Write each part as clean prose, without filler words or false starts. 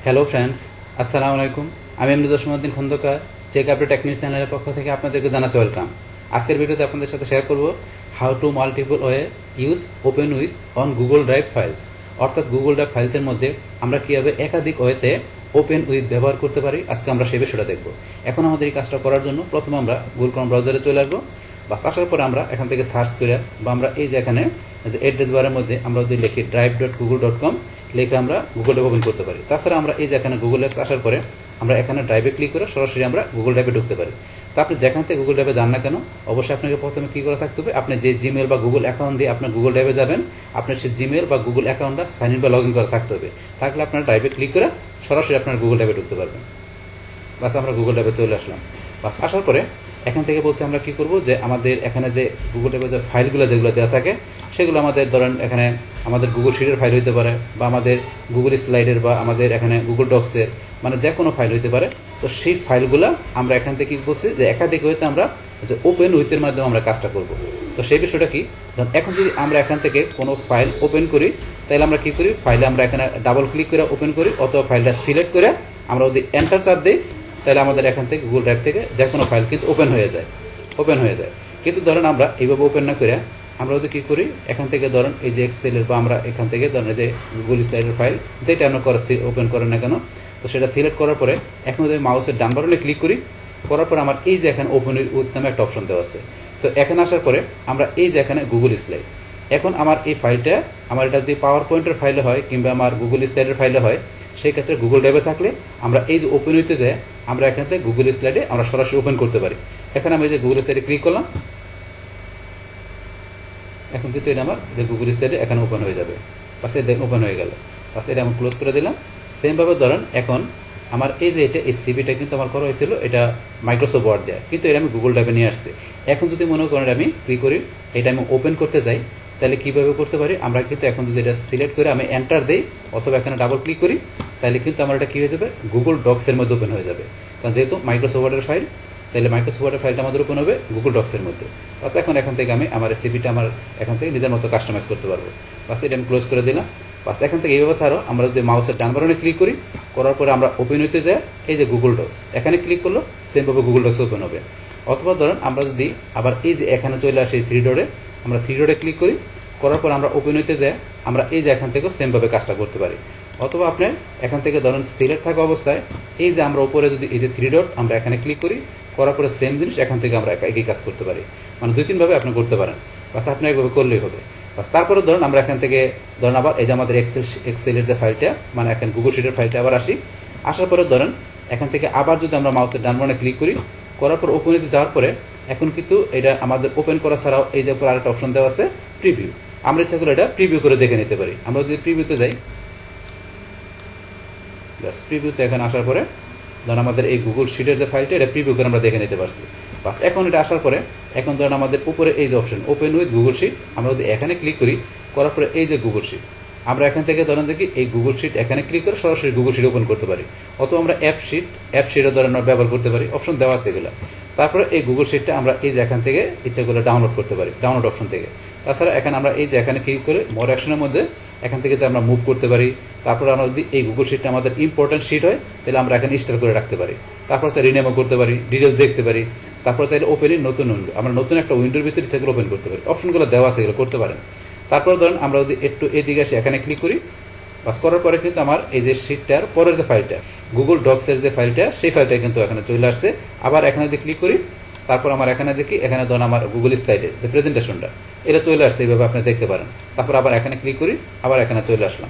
Hello friends, আসসালামু আলাইকুম। আমি এমনি Khandaker check update tech news চ্যানেলের পক্ষ থেকে আপনাদেরকে জানাচ্ছি ওয়েলকাম। আজকের ভিডিওতে আপনাদের সাথে শেয়ার করব how to multiple way use open with on Google drive files. অর্থাৎ গুগল ড্রাইভ ফাইলসের মধ্যে আমরা কীভাবে একাধিক ওয়েতে ওপেন উইথ ব্যবহার করতে পারি, আজকে আমরা সেই বিষয়টা দেখব। এখন আমাদের এই কাজটা করার জন্য প্রথমে আমরা গুগল ক্রোম ব্রাউজারে চলে আসবো। বাস আসার পরে আমরা এখান থেকে সার্চ করে বা আমরা এই যে এখানে যে অ্যাড্রেস বারের মধ্যে আমরা যদি লিখি drive.google.com লিখে আমরা গুগল ড্রাইভ ওপেন করতে পারি। তাছাড়া আমরা এই যে এখানে গুগল অ্যাপস আসার পরে আমরা এখানে ড্রাইভে ক্লিক করে সরাসরি আমরা গুগল ড্রাইভে ঢুকতে পারি। তো আপনি যেখান থেকে গুগল ড্রাইভে যান না কেন, অবশ্যই আপনাকে প্রথমে কী করে থাকতে হবে, আপনি যে জিমেল বা গুগল অ্যাকাউন্ট দিয়ে আপনার গুগল ড্রাইভে যাবেন, আপনার সেই জিমেল বা গুগল অ্যাকাউন্টটা সাইন ইন বা লগ ইন করা থাকতে হবে। থাকলে আপনার ড্রাইভে ক্লিক করে সরাসরি আপনার গুগল ড্রাইভে ঢুকতে পারবেন। বাস আমরা গুগল ড্রাইভে চলে আসলাম। বাস আসার পরে এখান থেকে বলছি আমরা কী করব, যে আমাদের এখানে যে গুগল ড্রাইভে যে ফাইলগুলো যেগুলো দেওয়া থাকে সেগুলো আমাদের ধরেন এখানে আমাদের গুগল শিটের ফাইল হইতে পারে, বা আমাদের গুগল স্লাইডের, বা আমাদের এখানে গুগল ডক্সের, মানে যে কোনো ফাইল হইতে পারে। তো সেই ফাইলগুলো আমরা এখান থেকে কী বলছি, যে একাধিক হইতে আমরা যে ওপেন উইথের মাধ্যমে আমরা কাজটা করব। তো সেই বিষয়টা কি, এখন যদি আমরা এখান থেকে কোনো ফাইল ওপেন করি, তাহলে আমরা কী করি, ফাইলে আমরা এখানে ডাবল ক্লিক করে ওপেন করি, অথবা ফাইলটা সিলেক্ট করে আমরা যদি এন্টার চাপ দিই, তাহলে আমাদের এখান থেকে গুগল ড্রাইভ থেকে যে কোনো ফাইল কিন্তু ওপেন হয়ে যায়। কিন্তু ধরেন আমরা এইভাবে ওপেন না করে আমরা যদি কী করি, এখান থেকে ধরেন এই যে এক্সেলের বা আমরা এখান থেকে ধরেন যে গুগল স্লাইডের ফাইল যেটা আমরা ওপেন করেন না কেন, তো সেটা সিলেক্ট করার পরে এখন যদি মাউসের ডান বাটনে ক্লিক করি, করার পরে আমার এই যে এখানে ওপেন উইথ নামে একটা অপশন দেওয়া আছে। তো এখানে আসার পরে আমরা এই যে এখানে গুগল স্লাইড, এখন আমার এই ফাইলটা আমার এটা যদি পাওয়ার পয়েন্টের ফাইলে হয় কিংবা আমার গুগল স্লাইডের ফাইলে হয়, সেই ক্ষেত্রে গুগল ড্রাইভে থাকলে আমরা এই যে ওপেন হইতে যাই আমরা এখান থেকে গুগল স্লাইডে আমরা সরাসরি ওপেন করতে পারি। এখানে আমি এই যে গুগল স্লাইডে ক্লিক করলাম, এখন কিন্তু এটা আমার যে গুগল স্লাইডে এখানে ওপেন হয়ে যাবে। পাশে দেখুন ওপেন হয়ে গেল। পাশে এটা আমি ক্লোজ করে দিলাম। সেমভাবে ধরেন এখন আমার এই যে এই সিভিটা কিন্তু আমার করা হয়েছিল এটা মাইক্রোসফট ওয়ার্ড দেয়, কিন্তু এটা আমি গুগল ড্রাইভে নিয়ে আসছি। এখন যদি মনে করেন আমি কী করি, এটা আমি ওপেন করতে যাই, তাহলে কীভাবে করতে পারি, আমরা কিন্তু এখন যদি এটা সিলেক্ট করে আমি এন্টার দিই অথবা এখানে ডাবল ক্লিক করি, তাহলে কিন্তু আমার এটা কী হয়ে যাবে, গুগল ডক্সের মধ্যে ওপেন হয়ে যাবে। কারণ যেহেতু মাইক্রোসফট ওয়ার্ডের ফাইল, তাহলে মাইক্রোসফট ওয়ার্ডের ফাইলটা আমাদের ওপেন হবে গুগল ডক্সের মধ্যে। বাস এখন এখান থেকে আমি আমার রেসিপিটা আমার এখান থেকে নিজের মতো কাস্টমাইজ করতে পারবো। বাস এটা আমি ক্লোজ করে দিলাম। বাস এখান থেকে এইভাবে ছাড়ো আমরা যদি মাউসের ডান বাটনে ক্লিক করি, করার পরে আমরা ওপেন হইতে যাই এই যে গুগল ডক্স, এখানে ক্লিক করলো সেমভাবে গুগল ডক্স ওপেন হবে। অথবা ধরেন আমরা যদি আবার এই যে এখানে চলে আসি থ্রি ডটে, আমরা থ্রি ডটে ক্লিক করি, করার পর আমরা ওপেন হইতে যাই আমরা এই যে এখান থেকেও সেমভাবে কাজটা করতে পারি। অথবা আপনি এখান থেকে ধরেন সিলেক্ট থাকা অবস্থায় এই যে আমরা উপরে যদি এই যে থ্রি ডট আমরা এখানে ক্লিক করি, করার পরে সেম জিনিস এখান থেকে আমরা একই কাজ করতে পারি। মানে দুই তিনভাবে আপনি করতে পারেন। বাস আপনি একভাবে করলেই হবে। বাস তারপরে ধরুন আমরা এখান থেকে ধরেন আবার এই যে আমাদের এক্সেলের যে ফাইলটা, মানে এখন গুগল শিটের ফাইলটা আবার আসার পরে ধরেন এখান থেকে আবার যদি আমরা মাউসের ডান বাটনে ক্লিক করি, করার পর ওপেন হতে যাওয়ার পরে এখন কিন্তু এটা আমাদের ওপেন করা ছাড়াও এই যে উপর আরেকটা অপশন দেওয়া আছে প্রিভিউ। আমরা ইচ্ছা করে এটা প্রিভিউ করে দেখে নিতে পারি। আমরা যদি প্রিভিউতে যাই, ব্যাস প্রিভিউতে এখানে আসার পরে ধরেন আমাদের এই গুগল শিটের যে ফাইলটা এটা প্রিভিউ করে আমরা দেখে নিতে পারছি। বাস এখন এটা আসার পরে এখন ধরেন আমাদের উপরে এই যে option open with Google sheet, আমরা যদি এখানে ক্লিক করি, করার পরে এই যে গুগল শিট, আমরা এখান থেকে ধরেন যে কি এই গুগল শিট এখানে ক্লিক করে সরাসরি গুগল শিট ওপেন করতে পারি। অথবা আমরা অ্যাপ শিটও ধরেন আমরা ব্যবহার করতে পারি, অপশন দেওয়া আছে এগুলো। তারপরে এই গুগল শিটটা আমরা এই যে এখান থেকে ইচ্ছাগুলো ডাউনলোড করতে পারি, ডাউনলোড অপশন থেকে। তাছাড়া এখানে আমরা এই যে এখানে ক্লিক করে মোর অ্যাকশনের মধ্যে এখান থেকে যে আমরা মুভ করতে পারি। তারপরে আমরা যদি এই গুগল শিটটা আমাদের ইম্পর্টেন্ট শিট হয়, তাহলে আমরা এখানে স্টার করে রাখতে পারি। তারপর চাই রিনেমও করতে পারি, ডিটেলস দেখতে পারি। তারপর চাইলে ওপেনই নতুন উইন্ডো, আমরা নতুন একটা উইন্ডোর ভিতরে সেগুলো ওপেন করতে পারি। অপশনগুলো দেওয়া আছে, এগুলো করতে পারেন। তারপর ধরেন আমরা যদি একটু এদিকে আসি, এখানে ক্লিক করি, বাস করার পরে কিন্তু আমার এই যে শিটটার পরের যে ফাইলটা গুগল ডক্সের যে ফাইলটা, সেই ফাইলটা কিন্তু এখানে চলে আসছে। আবার এখানে যদি ক্লিক করি, তারপর আমার এখানে যে কি এখানে ধরুন আমার গুগল স্লাইডে যে প্রেজেন্টেশনটা এটা চলে আসছে, এইভাবে আপনি দেখতে পারেন। তারপর আবার এখানে ক্লিক করি, আবার এখানে চলে আসলাম।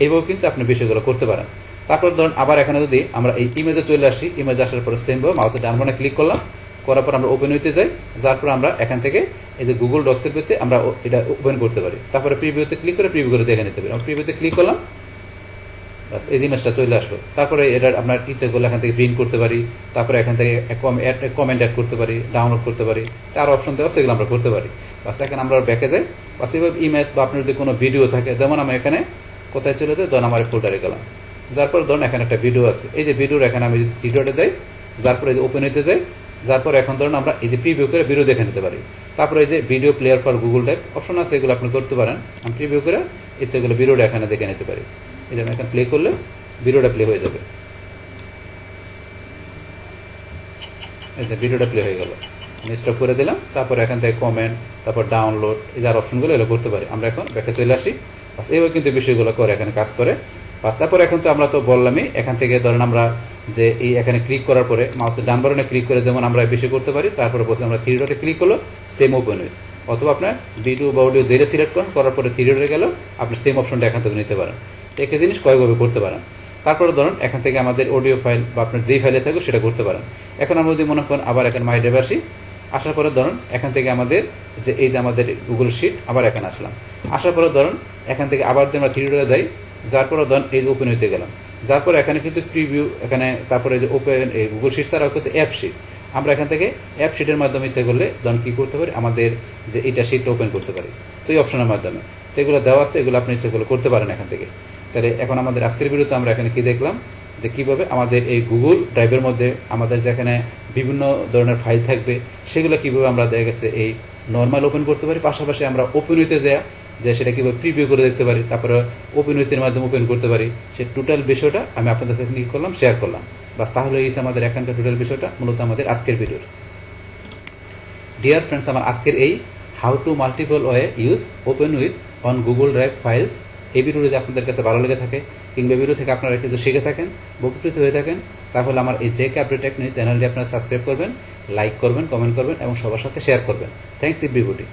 এইভাবে কিন্তু আপনি বিষয়গুলো করতে পারেন। তারপর ধরুন আবার এখানে যদি আমরা এই ইমেজে চলে আসি, ইমেজ আসার পরে সেমভাবে মাউসের ডান বাটনে ক্লিক করলাম, করার পর আমরা ওপেন হইতে যাই, যার পর আমরা এখান থেকে এই যে গুগল ডক্সের ভিতরে আমরা এটা ওপেন করতে পারি। তারপরে প্রিভিউতে ক্লিক করে প্রিভিউ করে দেখে নিতে পারি। আমরা প্রিভিউতে ক্লিক করলাম, বাস এই ইমেজটা চলে আসলো। তারপরে এটা আপনার ইচ্ছেগুলো এখান থেকে প্রিন্ট করতে পারি। তারপরে এখান থেকে কমেন্ট অ্যাড করতে পারি, ডাউনলোড করতে পারি। তার অপশন দেওয়া সেগুলো আমরা করতে পারি। বাস এখানে আমরা ব্যাকে যাই। বাস এইভাবে ইমেজ বা আপনার যদি কোনো ভিডিও থাকে, যেমন আমি এখানে কোথায় চলে যাই, ধরুন আমার ফোল্ডারে গেলাম, যার পর ধরুন এখানে একটা ভিডিও আছে, এই যে ভিডিওর এখানে আমি যদি ভিডিওটা যাই, যার পরে যে ওপেন হইতে যাই, যার পর এখন ধরুন আমরা এই যে প্রিভিউ করে ভিডিও দেখে নিতে পারি। তারপরে এই যে video player for Google drive option আছে, এগুলো আপনি করতে পারেন। আমি প্রিভিউ করে ইচ্ছেগুলো ভিডিওটা এখানে দেখে নিতে পারি। এই যে আমি এখানে প্লে করলে ভিডিওটা প্লে হয়ে যাবে। এই যে ভিডিওটা প্লে হয়ে গেল, আমি স্টপ করে দিলাম। তারপর এখান থেকে কমেন্ট, তারপর ডাউনলোড, এই যার অপশনগুলো এগুলো করতে পারি। আমরা এখন ব্যাকে চলে আসি। বাস এইভাবে কিন্তু বিষয়গুলো করে এখানে কাজ করে। বাস তারপর এখন তো আমরা তো বললামই, এখান থেকে ধরেন আমরা যে এই এখানে ক্লিক করার পরে মাউসের ডান বাটনে ক্লিক করে যেমন আমরা বেশি করতে পারি, তারপরে বসে আমরা থ্রি ডটে ক্লিক করলো সেম ওপেন উইথ, অথবা আপনার ভিডিও বা অডিও যেটা সিলেক্ট করার পরে থ্রি ডটে গেল আপনি সেম অপশনটা এখান থেকে নিতে পারেন। একই জিনিস কয়েকভাবে করতে পারেন। তারপরে ধরুন এখান থেকে আমাদের অডিও ফাইল বা আপনার যেই ফাইলে থাকবে সেটা করতে পারেন। এখন আমরা যদি মনে করেন আবার এখানে মাই ড্রাইভে আসি, আসার পরে ধরুন এখান থেকে আমাদের যে এই যে আমাদের গুগল শিট, আবার এখানে আসলাম। আসার পরে ধরুন এখান থেকে আবার যদি আমরা থ্রি ডটে যাই, যার পরে ধরুন এই যে ওপেন হইতে গেলাম, যার পরে এখানে কিন্তু প্রিভিউ, এখানে তারপরে যে ওপেন এই গুগল শিট ছাড়াও কিন্তু অ্যাপ শিট, আমরা এখান থেকে অ্যাপ শিটের মাধ্যমে ইচ্ছা করলে ধরুন কী করতে পারি, আমাদের যে এইটা শিটটা ওপেন করতে পারি, তো এই অপশনের মাধ্যমে। তো এগুলো দেওয়া আছে, এগুলো আপনি ইচ্ছা করলে করতে পারেন এখান থেকে। তাহলে এখন আমাদের আজকের ভিডিওতে আমরা এখানে কি দেখলাম, যে কীভাবে আমাদের এই গুগল ড্রাইভের মধ্যে আমাদের যেখানে বিভিন্ন ধরনের ফাইল থাকবে সেগুলো কীভাবে আমরা দেখা গেছে এই নর্মাল ওপেন করতে পারি, পাশাপাশি আমরা ওপেন উইথে যাই যে সেটা কীভাবে প্রিভিউ করে দেখতে পারি, তারপরে ওপেন উইথের মাধ্যমে ওপেন করতে পারি। সে টোটাল বিষয়টা আমি আপনাদের সাথে কী করলাম, শেয়ার করলাম। বাস তাহলে এই আমাদের এখানকার টোটাল বিষয়টা মূলত আমাদের আজকের ভিডিওর। ডিয়ার ফ্রেন্ডস, আমার আজকের এই how to multiple way use open with on Google drive files, এই ভিডিও যদি আপনাদের কাছে ভালো লেগে থাকে কিংবা ভিডিও থেকে আপনারা কিছু শিখে থাকেন, উপকৃত হয়ে থাকেন, তাহলে আমার এই জেকে আপডেট টেক নিউজ চ্যানেলটি আপনারা সাবস্ক্রাইব করবেন, লাইক করবেন, কমেন্ট করবেন এবং সবার সাথে শেয়ার করবেন। Thanks everybody.